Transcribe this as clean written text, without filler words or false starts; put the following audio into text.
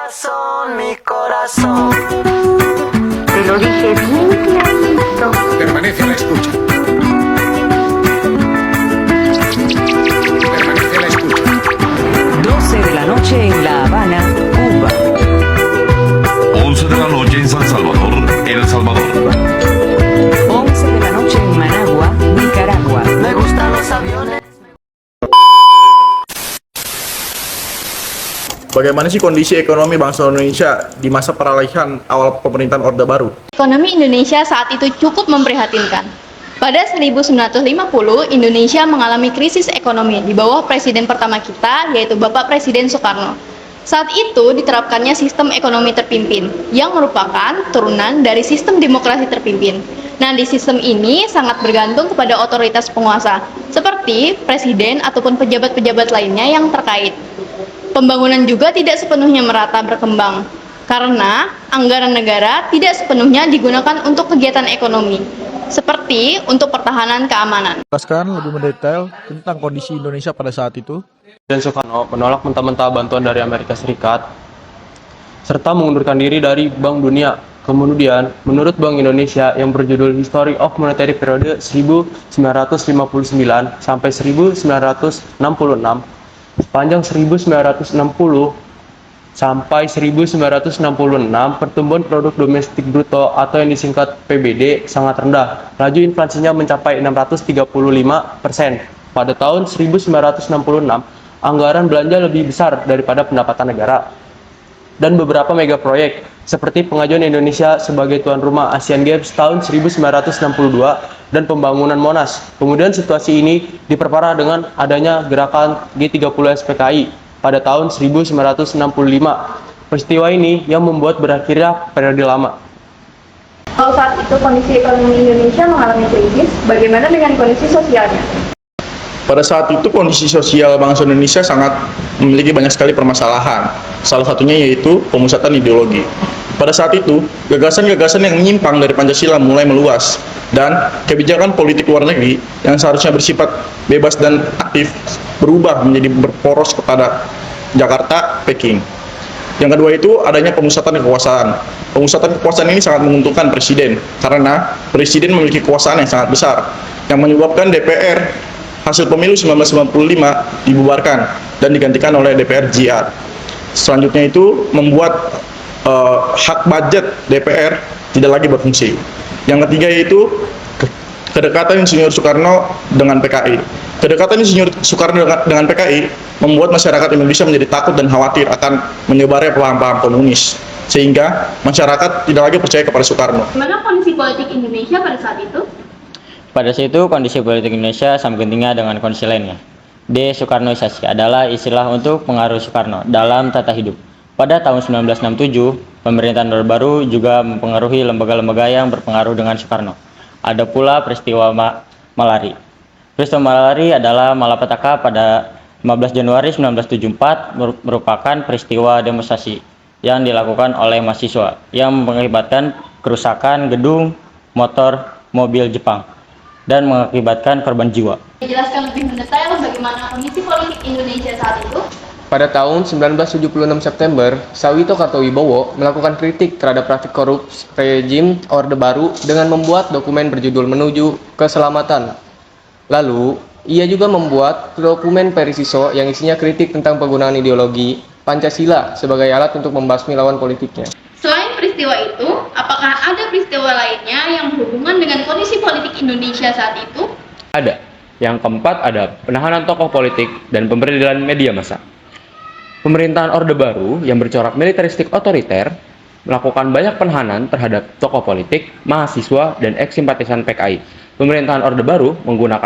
corazón, mi corazón. Te lo dije bien clarito. Permanece a la escucha. Permanece a la escucha. 12 de la noche en La Habana, Cuba. 11 de la noche en San Salvador, El Salvador. 11 de la noche en Managua, Nicaragua. Me gustan los aviones. Bagaimana sih kondisi ekonomi bangsa Indonesia di masa peralihan awal pemerintahan Orde Baru? Ekonomi Indonesia saat itu cukup memprihatinkan. Pada 1950, Indonesia mengalami krisis ekonomi di bawah presiden pertama kita, yaitu Bapak Presiden Soekarno. Saat itu diterapkannya sistem ekonomi terpimpin, yang merupakan turunan dari sistem demokrasi terpimpin. Nah, di sistem ini sangat bergantung kepada otoritas penguasa, seperti presiden ataupun pejabat-pejabat lainnya yang terkait. Pembangunan juga tidak sepenuhnya merata berkembang, karena anggaran negara tidak sepenuhnya digunakan untuk kegiatan ekonomi, seperti untuk pertahanan keamanan. Jelaskan lebih mendetail tentang kondisi Indonesia pada saat itu. Presiden Soekarno menolak mentah-mentah bantuan dari Amerika Serikat, serta mengundurkan diri dari Bank Dunia. Kemudian, menurut Bank Indonesia yang berjudul History of Monetary Period 1959 sampai 1966, sepanjang 1960 sampai 1966, pertumbuhan produk domestik bruto atau yang disingkat PBD sangat rendah. Laju inflasinya mencapai 635%. Pada tahun 1966, anggaran belanja lebih besar daripada pendapatan negara. Dan beberapa mega proyek seperti pengajuan Indonesia sebagai tuan rumah Asian Games tahun 1962 dan pembangunan Monas. Kemudian situasi ini diperparah dengan adanya gerakan G30 SPKI pada tahun 1965. Peristiwa ini yang membuat berakhirnya periode lama. Kalau saat itu kondisi ekonomi Indonesia mengalami krisis, bagaimana dengan kondisi sosialnya? Pada saat itu kondisi sosial bangsa Indonesia sangat memiliki banyak sekali permasalahan. Salah satunya yaitu pemusatan ideologi. Pada saat itu, gagasan-gagasan yang menyimpang dari Pancasila mulai meluas, dan kebijakan politik luar negeri yang seharusnya bersifat bebas dan aktif berubah menjadi berporos kepada Jakarta, Peking. Yang kedua itu adanya pemusatan kekuasaan. Pemusatan kekuasaan ini sangat menguntungkan presiden, karena presiden memiliki kekuasaan yang sangat besar, yang menyebabkan DPR hasil pemilu 1995 dibubarkan dan digantikan oleh DPR JR. Selanjutnya itu membuat hak budget DPR tidak lagi berfungsi. Yang ketiga yaitu kedekatan Insinyur Soekarno dengan PKI. Kedekatan Insinyur Soekarno dengan PKI membuat masyarakat Indonesia menjadi takut dan khawatir akan menyebarnya paham-paham komunis, sehingga masyarakat tidak lagi percaya kepada Soekarno. Bagaimana kondisi politik Indonesia pada saat itu? Pada saat itu, kondisi politik Indonesia sama gentingnya dengan kondisi lainnya. Desoekarnoisasi adalah istilah untuk pengaruh Soekarno dalam tata hidup. Pada tahun 1967, pemerintahan Orde Baru juga mempengaruhi lembaga-lembaga yang berpengaruh dengan Soekarno. Ada pula peristiwa Malari. Peristiwa Malari adalah malapetaka pada 15 Januari 1974 merupakan peristiwa demonstrasi yang dilakukan oleh mahasiswa yang mengakibatkan kerusakan gedung, motor, mobil Jepang, dan mengakibatkan korban jiwa. Jelaskan lebih mendetail bagaimana kondisi politik Indonesia saat itu. Pada tahun 1976 September, Sawito Kartowibowo melakukan kritik terhadap praktik korup rejim Orde Baru dengan membuat dokumen berjudul Menuju Keselamatan. Lalu, ia juga membuat dokumen Perisiso yang isinya kritik tentang penggunaan ideologi Pancasila sebagai alat untuk membasmi lawan politiknya. Selain peristiwa itu, apakah ada peristiwa lainnya yang berhubungan dengan kondisi politik Indonesia saat itu? Ada. Yang keempat ada penahanan tokoh politik dan pemberhentian media massa. Pemerintahan Orde Baru yang bercorak militeristik otoriter melakukan banyak penahanan terhadap tokoh politik, mahasiswa, dan eks-simpatisan PKI. Pemerintahan Orde Baru menggunakan